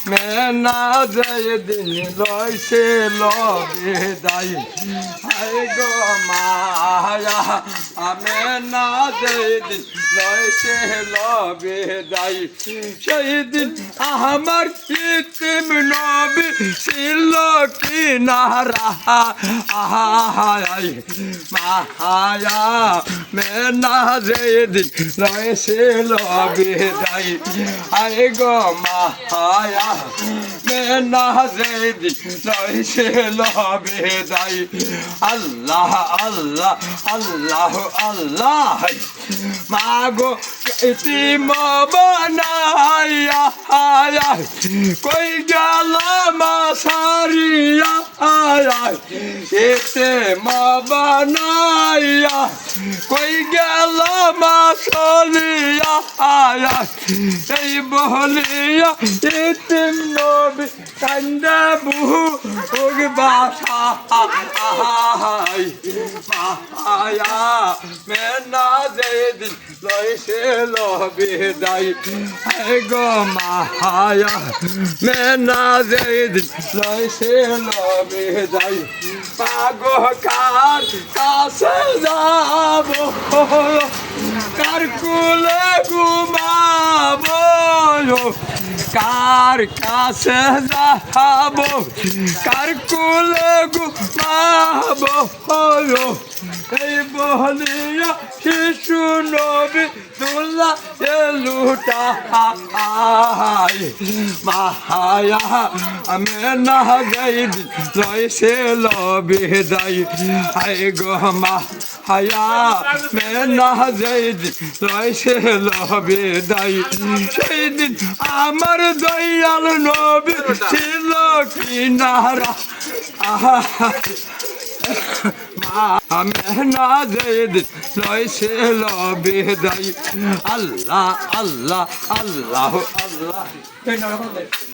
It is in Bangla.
মেনা যেদিন লইছে লবে দাই হায় গো মায়া মেনা যেদিন লইছে লবে দাই সেই দিন আমার ইতিম নবী ছিল কি নারা আহাই মায়া মেনা যেদিন লইছে লবে দাই হায় গো মায়া মেনা যেদিন লইছে লবে দাই আল্লাহ আল্লাহ আল্লাহ আল্লাহ মাগো ইতিম বানাইয়া কই গেল মাসারিয়া ইতিম বানাইয়া কই গেল মাসারিয়া এই বলিয়া ইতিম নবী কান্দে বহু বাসা মায়া মেনা যেদিন লইছে লবে দাই হায় গো মায়া মেনা যেদিন লইছে লবে দাই পাগো কার কাছে যাব কার কুলে ঘুমাবো কার কাছে যাব কার কুলে ঘুমাবো এই বলিয়া শিশু নবী দুল্লা লুটা মায়া মেনা যেদিন লইছে লবে দাই হায় গো মায়া মেনা যেদিন লইছে লবে দাই সেই দিন আমার দয়াল নবী ছিল কি নারা মেনা যেদিন লইছে লবে দাই আল্লাহ আল্লাহ আল্লাহ আল্লাহ